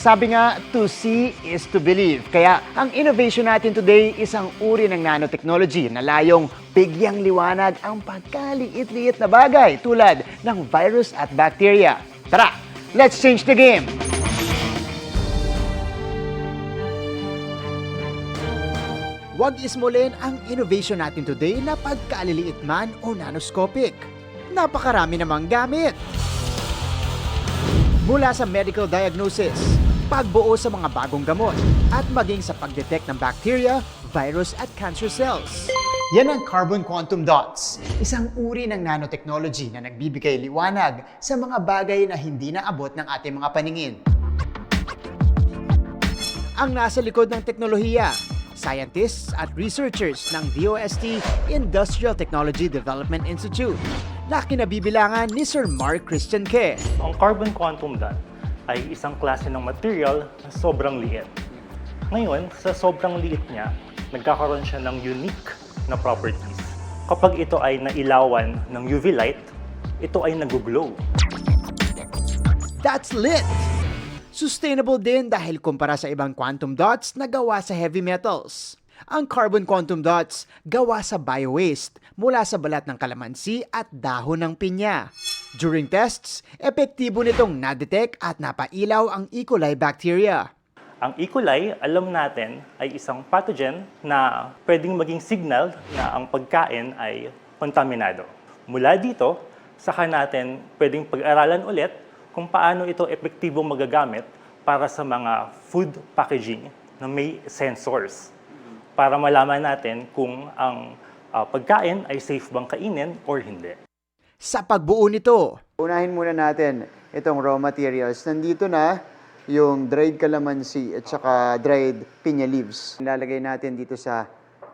Sabi nga, to see is to believe. Kaya ang innovation natin today is ang uri ng nanotechnology na layong bigyang liwanag ang pagkaliit-liit na bagay tulad ng virus at bacteria. Tara, let's change the game! Huwag ismulin ang innovation natin today na pagkaliliit man o nanoscopic. Napakarami namang gamit. Mula sa medical diagnosis, pagbuo sa mga bagong gamot, at maging sa pagdetect ng bacteria, virus at cancer cells. Yan ang carbon quantum dots, isang uri ng nanotechnology na nagbibigay liwanag sa mga bagay na hindi naabot ng ating mga paningin. Ang nasa likod ng teknolohiya, scientists at researchers ng DOST Industrial Technology Development Institute na kinabibilangan ni Sir Mark Christian Ke. Ang carbon quantum dot ay isang klase ng material na sobrang liit. Ngayon, sa sobrang liit niya, nagkakaroon siya ng unique na properties. Kapag ito ay nailawan ng UV light, ito ay nag-glow. That's lit! Sustainable din dahil kumpara sa ibang quantum dots na gawa sa heavy metals. Ang carbon quantum dots gawa sa bio-waste mula sa balat ng kalamansi at dahon ng pinya. During tests, epektibo nitong na-detect at napailaw ang E. coli bacteria. Ang E. coli, alam natin, ay isang pathogen na pwedeng maging signal na ang pagkain ay kontaminado. Mula dito, saka natin pwedeng pag-aralan ulit kung paano ito epektibong magagamit para sa mga food packaging na may sensors para malaman natin kung ang pagkain ay safe bang kainin or hindi. Sa pagbuo nito, unahin muna natin itong raw materials. Nandito na yung dried calamansi at saka dried pinya leaves. Ilalagay natin dito sa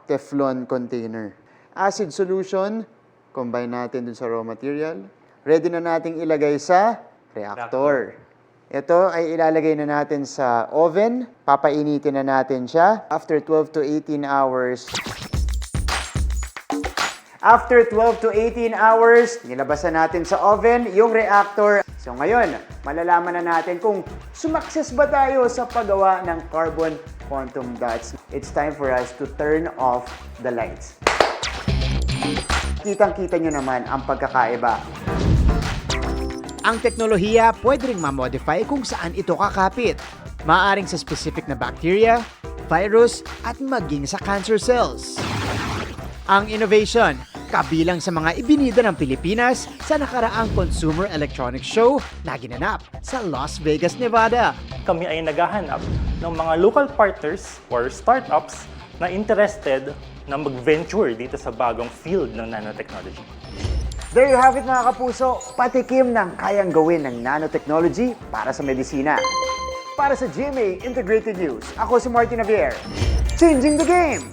Teflon container. Acid solution, combine natin dun sa raw material. Ready na nating ilagay sa reactor. Ito ay ilalagay na natin sa oven. Papainitin na natin siya. After 12 to 18 hours, nilabasan natin sa oven yung reactor. So ngayon, malalaman na natin kung sumakses ba tayo sa paggawa ng carbon quantum dots. It's time for us to turn off the lights. Kitang-kita nyo naman ang pagkakaiba. Ang teknolohiya pwede ring ma-modify kung saan ito kakapit. Maaring sa specific na bacteria, virus, at maging sa cancer cells. Ang innovation, kabilang sa mga ibinida ng Pilipinas sa nakaraang Consumer Electronics Show na ginanap sa Las Vegas, Nevada. Kami ay naghahanap ng mga local partners or startups na interested na mag-venture dito sa bagong field ng nanotechnology. There you have it mga kapuso, patikim ng kayang gawin ng nanotechnology para sa medisina. Para sa GMA Integrated News, ako si Martin Javier. Changing the game!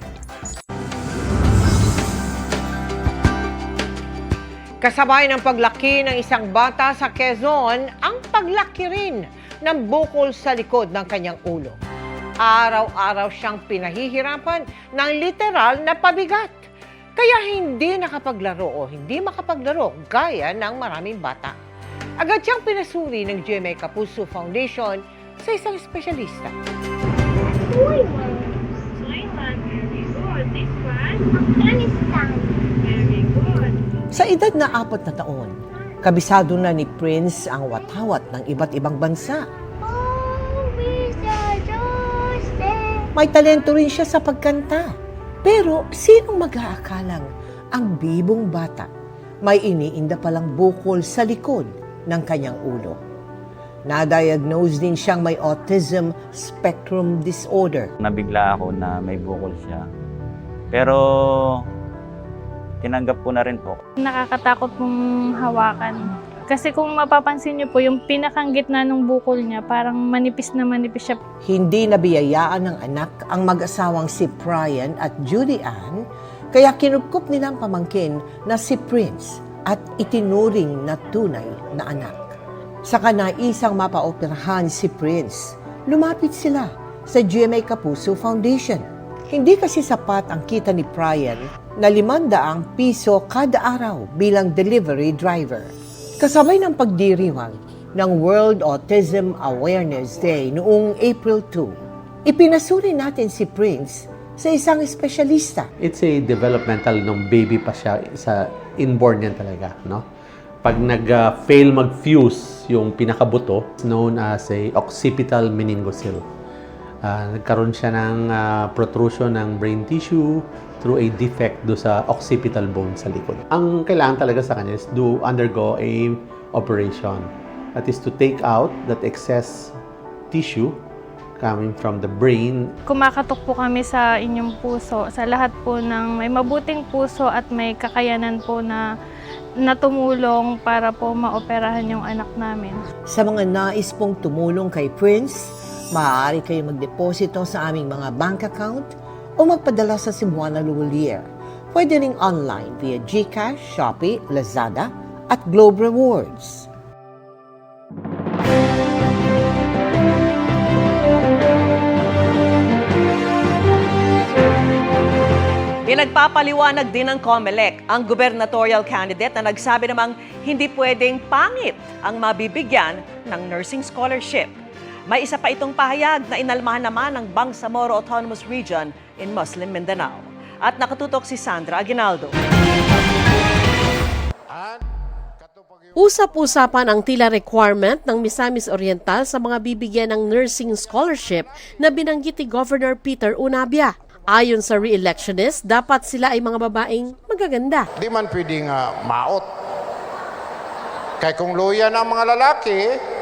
Kasabay ng paglaki ng isang bata sa Quezon, ang paglaki rin ng bukol sa likod ng kanyang ulo. Araw-araw siyang pinahihirapan ng literal na pabigat. Kaya hindi nakapaglaro o hindi makapaglaro gaya ng maraming bata. Agad siyang pinasuri ng GMA Kapuso Foundation sa isang espesyalista. Very good. This one, Afghanistan. Very good. Sa edad na 4 na taon, kabisado na ni Prince ang watawat ng iba't ibang bansa. Oh, Mr. Joseph. May talento rin siya sa pagkanta. Pero sinong mag-aakalang ang bibong bata may iniinda palang bukol sa likod ng kanyang ulo? Na-diagnose din siyang may autism spectrum disorder. Nabigla ako na may bukol siya. Pero tinanggap ko na rin po. Nakakatakot pong hawakan. Kasi kung mapapansin niyo po, yung pinakang gitna ng bukol niya, parang manipis na manipis siya. Hindi nabiyayaan ng anak ang mag-asawang si Brian at Judy Ann, kaya kinupkup nila ang pamangkin na si Prince at itinuring na tunay na anak. Sa kanaisang mapaoperahan si Prince, lumapit sila sa GMA Kapuso Foundation. Hindi kasi sapat ang kita ni Brian na 500 piso kada araw bilang delivery driver. Kasabay ng pagdiriwang ng World Autism Awareness Day noong April 2, ipinasuri natin si Prince sa isang espesyalista. It's a developmental nung baby pa siya, sa inborn yan talaga, no? Pag nag-fail mag-fuse yung pinakabuto, it's known as a occipital meningocele. Nagkaroon siya ng protrusion ng brain tissue through a defect do sa occipital bone sa likod. Ang kailangan talaga sa kanya is to undergo a operation. That is to take out that excess tissue coming from the brain. Kumakatok po kami sa inyong puso, sa lahat po ng may mabuting puso at may kakayanan po na tumulong para po maoperahan yung anak namin. Sa mga nais pong tumulong kay Prince, maaari kayo magdeposito sa aming mga bank account o magpadala sa Cebuana Luwalier. Pwede ring online via GCash, Shopee, Lazada at Globe Rewards. Pinagpapaliwanag din ng COMELEC ang gubernatorial candidate na nagsabi namang hindi pwedeng pangit ang mabibigyan ng nursing scholarship. May isa pa itong pahayag na inalmahan naman ng Bangsamoro Autonomous Region in Muslim Mindanao. At nakatutok si Sandra Aguinaldo. Usap-usapan ang tila requirement ng Misamis Oriental sa mga bibigyan ng nursing scholarship na binanggit ni Governor Peter Unabia. Ayon sa re-electionist, dapat sila ay mga babaeng magaganda. Di man pwedeng maot. Kaya kung luya na ang mga lalaki,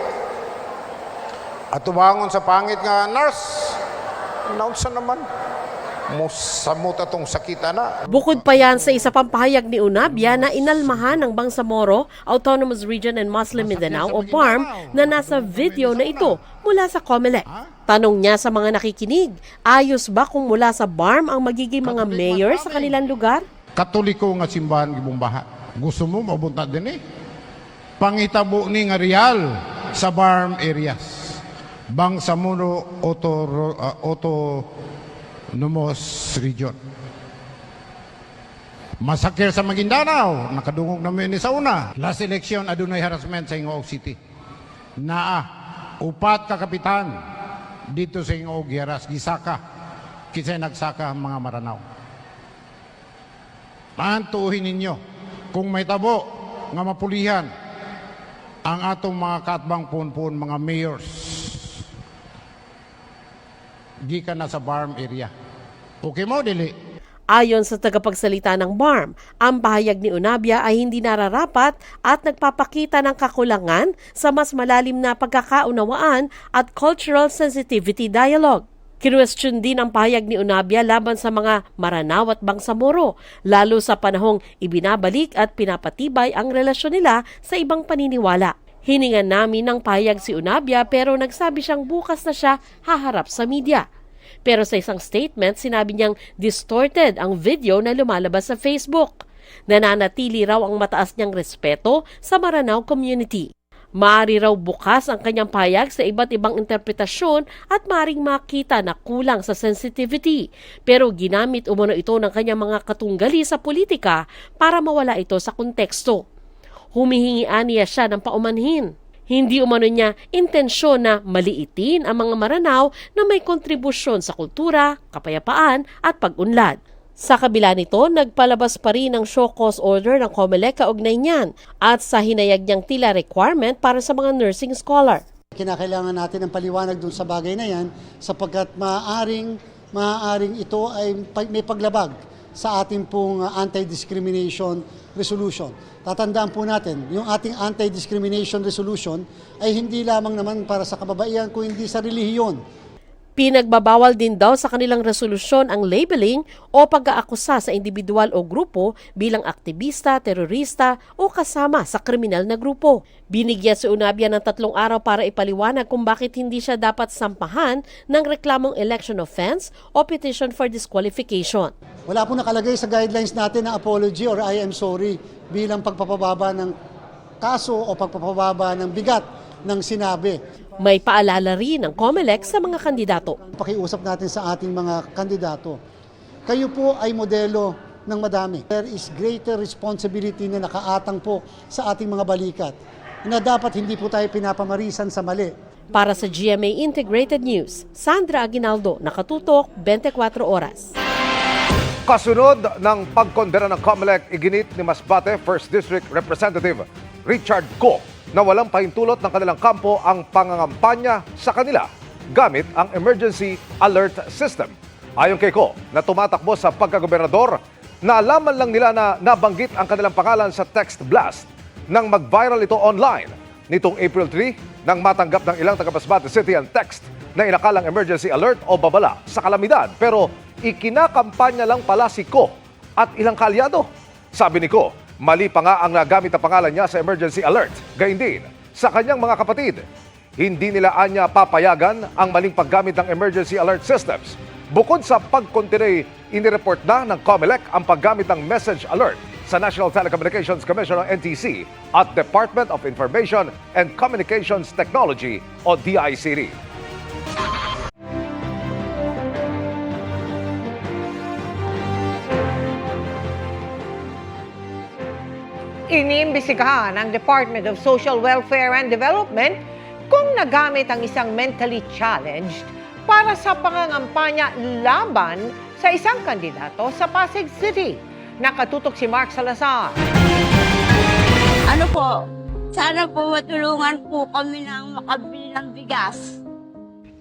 at tumangon sa pangit nga nurse, naunsa naman. Musamot atong sakita na. Bukod pa yan sa isa pang pahayag ni Unabia na inalmahan ng Bangsamoro, Autonomous Region and Muslim Mindanao o BARM na nasa video na ito mula sa COMELEC. Tanong niya sa mga nakikinig, ayos ba kung mula sa BARM ang magiging mga mayor sa kanilang lugar? Katoliko nga simbahan gibong baha. Gusto mo mabunta din Pangitabo ni nga real sa BARM areas. Bangsamoro Autonomous Region. Masakir sa Maguindanao, nakadungog namin ni sa una. Last election, adunay harassment sa Ingog City. Upat ka kapitan dito sa Ingog Giras, gisaka. Kisay nagsaka ang mga Maranao. Antuhin ninyo, kung may tabo nga mapulihan ang atong mga katbang punpun, mga mayors, gikan na sa BARM area. Okay mo, dili? Ayon sa tagapagsalita ng BARM, ang pahayag ni Unabia ay hindi nararapat at nagpapakita ng kakulangan sa mas malalim na pagkakaunawaan at cultural sensitivity dialogue. Kinwestiyon din ang pahayag ni Unabia laban sa mga Maranao at Bangsamoro, lalo sa panahong ibinabalik at pinapatibay ang relasyon nila sa ibang paniniwala. Hiningan namin ng pahayag si Unabia pero nagsabi siyang bukas na siya haharap sa media. Pero sa isang statement, sinabi niyang distorted ang video na lumalabas sa Facebook. Nananatili raw ang mataas niyang respeto sa Maranao community. Maaari raw bukas ang kanyang pahayag sa iba't ibang interpretasyon at maaring makita na kulang sa sensitivity. Pero ginamit umano ito ng kanyang mga katunggali sa politika para mawala ito sa konteksto. Humihingian niya siya ng paumanhin. Hindi umano niya intensyon na maliitin ang mga Maranao na may kontribusyon sa kultura, kapayapaan at pag-unlad. Sa kabila nito, nagpalabas pa rin ng show cause order ng COMELEC kaugnay niyan at sa hinayag niyang tila requirement para sa mga nursing scholar. Kinakailangan natin ng paliwanag dun sa bagay na yan sapagkat maaaring ito ay may paglabag sa ating pong anti-discrimination resolution. Tatandaan po natin, yung ating anti-discrimination resolution ay hindi lamang naman para sa kababaihan kundi sa relihiyon. Pinagbabawal din daw sa kanilang resolusyon ang labeling o pag-aakusa sa individual o grupo bilang aktivista, terorista o kasama sa kriminal na grupo. Binigyan si Unabia ng 3 araw para ipaliwanag kung bakit hindi siya dapat sampahan ng reklamong election offense o petition for disqualification. Wala po nakalagay sa guidelines natin na apology or I am sorry bilang pagpapababa ng kaso o pagpapababa ng bigat ng sinabi. May paalala rin ng COMELEC sa mga kandidato. Pakiusap natin sa ating mga kandidato Kayo po ay modelo ng madami. There is greater responsibility na nakaatang po sa ating mga balikat na dapat hindi po tayo pinapamarisan sa mali. Para sa GMA Integrated News, Sandra Aguinaldo, Nakatutok, 24 Oras. Kasunod ng pagkondena ng COMELEC, iginit ni Masbate 1st District Representative Richard Go na walang pahintulot ng kanilang kampo ang pangangampanya sa kanila gamit ang Emergency Alert System. Ayon kay Go, na tumatakbo sa pagkagobernador, naalaman lang nila na nabanggit ang kanilang pangalan sa text blast nang mag-viral ito online. Nitong April 3, nang matanggap ng ilang taga Masbate City ang text na inakalang emergency alert o babala sa kalamidad. Pero ikinakampanya lang pala si Ko at ilang kalyado. Sabi ni Ko, mali pa nga ang nagamit na pangalan niya sa emergency alert. Gayun din, sa kanyang mga kapatid, hindi nila anya papayagan ang maling paggamit ng emergency alert systems. Bukod sa pagkontinay, inireport na ng COMELEC ang paggamit ng message alert sa National Telecommunications Commission o NTC at Department of Information and Communications Technology o DICT. Iniimbestigahan ng Department of Social Welfare and Development kung nagamit ang isang mentally challenged para sa pangangampanya laban sa isang kandidato sa Pasig City. Nakatutok si Mark Salazar. Ano po, sana po matulungan po kami ng makabili ng bigas.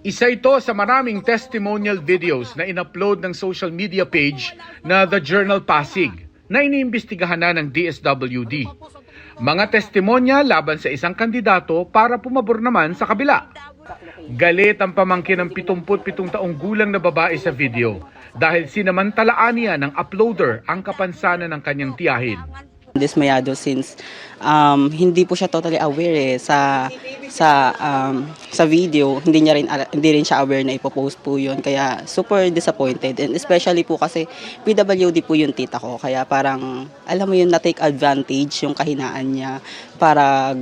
Isa ito sa maraming testimonial videos na in-upload ng social media page na The Journal Pasig na iniimbestigahan na ng DSWD. Mga testimonya laban sa isang kandidato para pumabor naman sa kabila. Galit ang pamangkin ng 77 taong gulang na babae sa video dahil sinamantalaan niya ng uploader ang kapansanan ng kanyang tiyahin. Dismayado since hindi po siya totally aware sa video, hindi rin siya aware na ipopost po yun, kaya super disappointed, and especially po kasi PWD po yung tita ko, kaya parang alam mo yun, na take advantage yung kahinaan niya para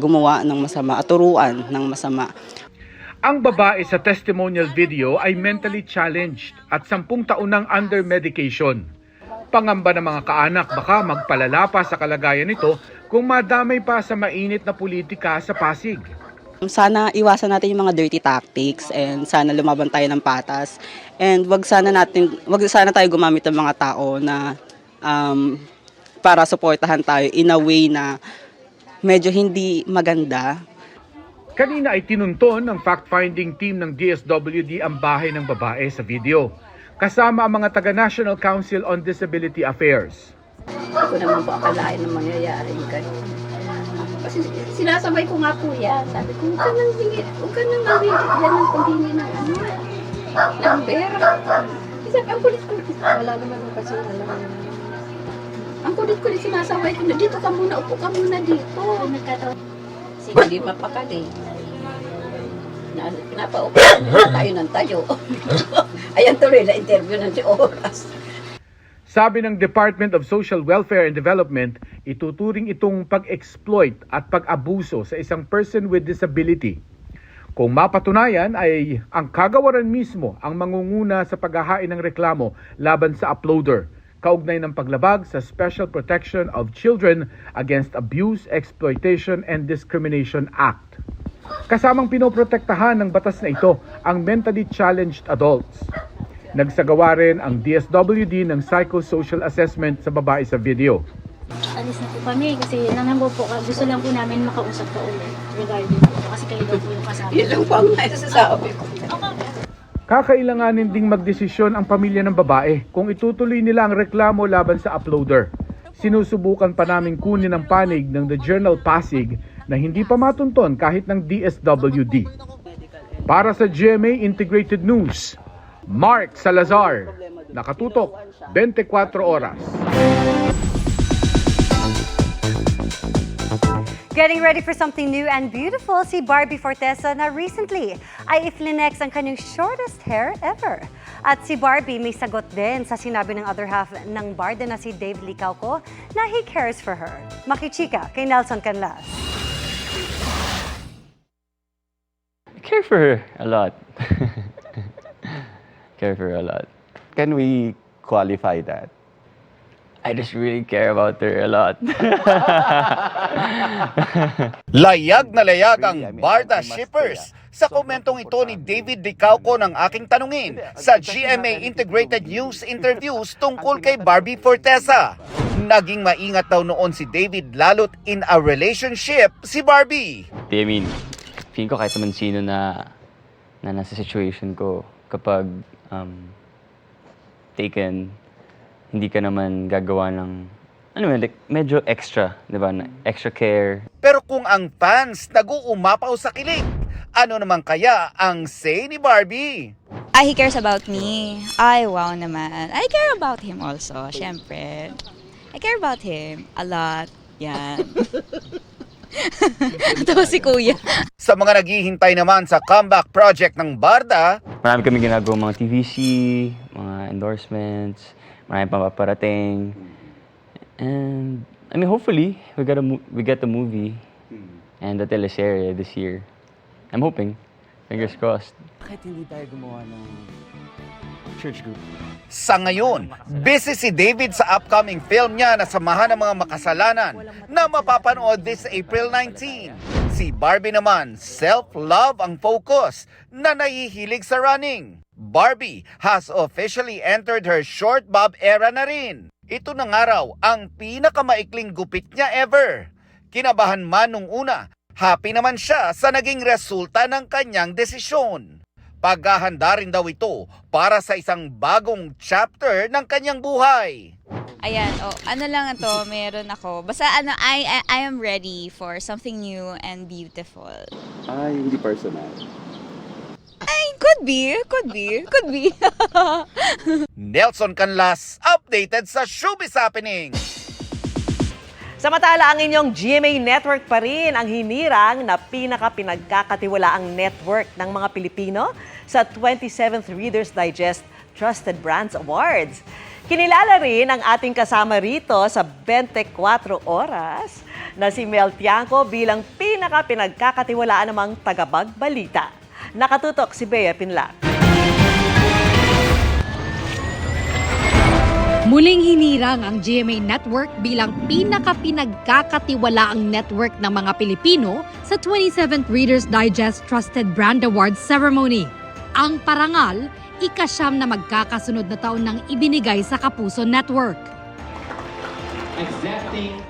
gumawa ng masama at turuan ng masama. Ang babae sa testimonial video ay mentally challenged at 10 taon nang under medication. Pangamba ng mga kaanak baka magpalala pa sa kalagayan nito kung madamay pa sa mainit na politika sa Pasig. Sana iwasan natin yung mga dirty tactics and sana lumaban tayo ng patas. And wag sana tayo gumamit ng mga tao na para suportahan tayo in a way na medyo hindi maganda. Kanina ay tinunton ng fact-finding team ng DSWD ang bahay ng babae sa video, kasama ang mga taga-National Council on Disability Affairs. Hindi ko naman po akalain na mangyayari ganun. Kasi sinasabay ko nga po yan. Sabi ko, huwag ka nang hingit yan ng paghingi ng number. Kasi ang kulit-kulit, wala naman ko kasi alam. Ang kulit-kulit sinasabay ko na dito ka muna, upo ka muna dito. Sige, di mapakali. Pinapaupo tayo ng tayo. Ayan tuloy na interview ng si Oras. Sabi ng Department of Social Welfare and Development, ituturing itong pag-exploit at pag-abuso sa isang person with disability. Kung mapatunayan ay ang kagawaran mismo ang mangunguna sa paghahain ng reklamo laban sa uploader, kaugnay ng paglabag sa Special Protection of Children Against Abuse, Exploitation and Discrimination Act. Kasamang pinoprotektahan ng batas na ito ang mentally challenged adults. Nagsagawa rin ang DSWD ng psychosocial assessment sa babae sa video. Alis na po kami kasi nanambo po. Gusto lang po namin makausap po ulit regarding po kasi kayo daw po yung kasama. Yun lang po ang naisasabi ko. Kakailanganin ding magdesisyon ang pamilya ng babae kung itutuloy nila ang reklamo laban sa uploader. Sinusubukan pa naming kunin ang panig ng The Journal Pasig na hindi pa matunton kahit ng DSWD. Para sa GMA Integrated News, Mark Salazar, Nakatutok, 24 Oras. Getting ready for something new and beautiful, si Barbie Fortesa na recently ay iflinex ang kanyang shortest hair ever. At si Barbie may sagot din sa sinabi ng other half ng barda na si Dave Licauco na he cares for her. Makichika kay Nelson Canlas. I care for her a lot. Care for her a lot. Can we qualify that. I just really care about her a lot. Layag na layag ang Barda shippers sa komentong ito ni David Dicauco ng aking tanungin sa GMA Integrated News interviews tungkol kay Barbie Fortesa. Naging maingat daw noon si David lalo't in a relationship si Barbie. I mean, feeling ko kahit naman sino na nasa situation ko, kapag taken, hindi ka naman gagawa ng, like, medyo extra, di ba? Extra care. Pero kung ang fans nag-uumapaw sa kilig, ano naman kaya ang say ni Barbie? He cares about me. Ay, wow naman. I care about him also, syempre. I care about him a lot. Yan. Ito si Kuya. Sa mga naghihintay naman sa comeback project ng Barda, Marami kami ginagawa mga TVC, mga endorsements, marami pang paparating. And, I mean, hopefully, we get the movie and the teleserye this year. I'm hoping. Fingers crossed. Bakit hindi tayo gumawa ng church group? sa ngayon, busy si David sa upcoming film niya na Samahan ng Mga Makasalanan na mapapanood this April 19. Si Barbie naman, self-love ang focus na nahihilig sa running. Barbie has officially entered her short bob era na rin. Ito na nga raw ang pinakamaikling gupit niya ever. Kinabahan man nung una, happy naman siya sa naging resulta ng kanyang desisyon. Paghahanda rin daw ito para sa isang bagong chapter ng kanyang buhay. Ayan, ano lang ito, meron ako. Basta I am ready for something new and beautiful. Ay, hindi personal. Ay, could be. Nelson Canlas, updated sa Showbiz Happening. Samantala, ang inyong GMA Network pa rin ang hinirang na pinaka-pinagkakatiwalaang network ng mga Pilipino sa 27th Reader's Digest Trusted Brands Awards. Kinilala rin ang ating kasama rito sa 24 Oras na si Mel Tiangco bilang pinaka-pinagkakatiwalaan namang tagapagbalita. Nakatutok si Bea Pinlac. Muling hinirang ang GMA Network bilang pinaka-pinagkakatiwalaang network ng mga Pilipino sa 27th Reader's Digest Trusted Brand Awards Ceremony. Ang parangal, ika-9 na magkakasunod na taon nang ibinigay sa Kapuso Network.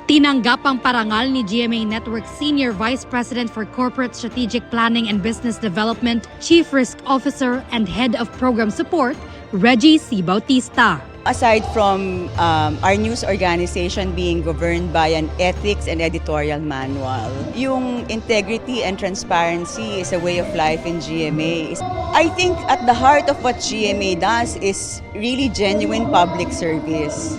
Tinanggap ang parangal ni GMA Network Senior Vice President for Corporate Strategic Planning and Business Development, Chief Risk Officer and Head of Program Support, Reggie C. Bautista. Aside from our news organization being governed by an ethics and editorial manual, yung integrity and transparency is a way of life in GMA. I think at the heart of what GMA does is really genuine public service.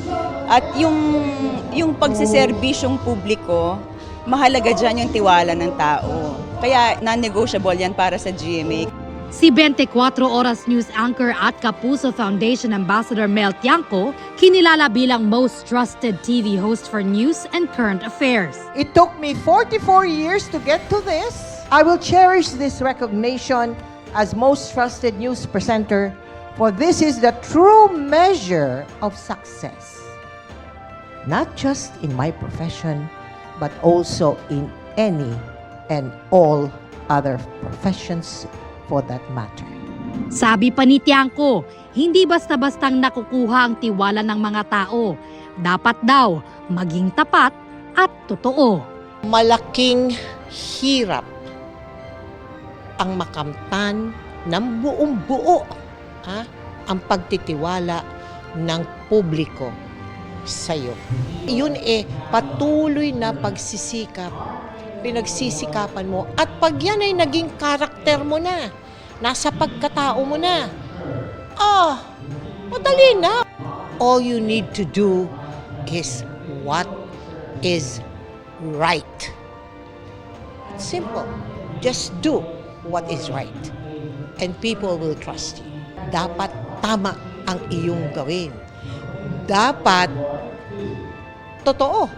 At yung pagsiserbisyong publiko, mahalaga dyan yung tiwala ng tao. Kaya non-negotiable yan para sa GMA. Si 24 Oras News Anchor at Kapuso Foundation Ambassador Mel Tiangco kinilala bilang most trusted TV host for news and current affairs. It took me 44 years to get to this. I will cherish this recognition as most trusted news presenter, for this is the true measure of success. Not just in my profession, but also in any and all other professions for that matter. Sabi pa ni Tiangco, hindi basta-bastang nakukuha ang tiwala ng mga tao. Dapat daw maging tapat at totoo. Malaking hirap ang makamtan ng buong buo ang pagtitiwala ng publiko sa iyo. Yun patuloy na pagsisikap, pinagsisikapan mo, at pag yan ay naging karakter mo na, nasa pagkatao mo na, madali na. All you need to do is what is right. It's simple. Just do what is right. And people will trust you. Dapat tama ang iyong gawin. Dapat totoo.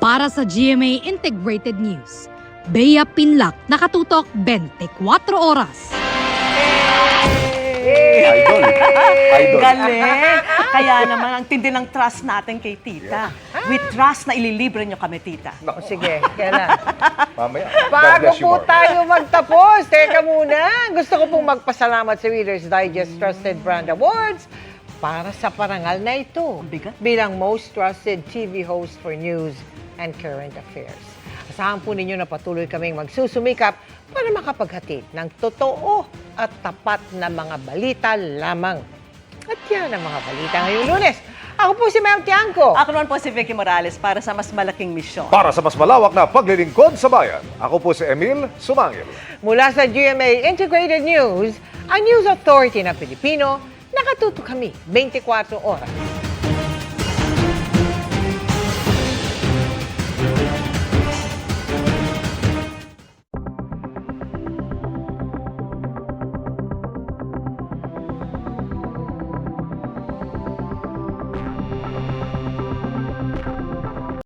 Para sa GMA Integrated News, Bea Pinlac, nakatutok 24 Oras. Idol. Idol. Galing! Kaya naman, ang tindi ng trust natin kay tita. We trust na ililibre nyo kami, tita. O sige, kailan? Mamaya. God Bago bless you po more. tayo magtapos, teka muna. Gusto ko pong magpasalamat sa Reader's Digest Trusted Brand Awards para sa parangal na ito bilang Most Trusted TV Host for News and Current Affairs. Asahan po ninyo na patuloy kaming magsusumikap para makapaghatid ng totoo at tapat na mga balita lamang. At yan ang mga balita ngayong Lunes. Ako po si Mel Tiangco. Ako naman po si Vicky Morales para sa mas malaking misyon. Para sa mas malawak na paglilingkod sa bayan, ako po si Emil Sumangil. Mula sa GMA Integrated News, ang News Authority ng Pilipino, nakatuto kami 24 oras.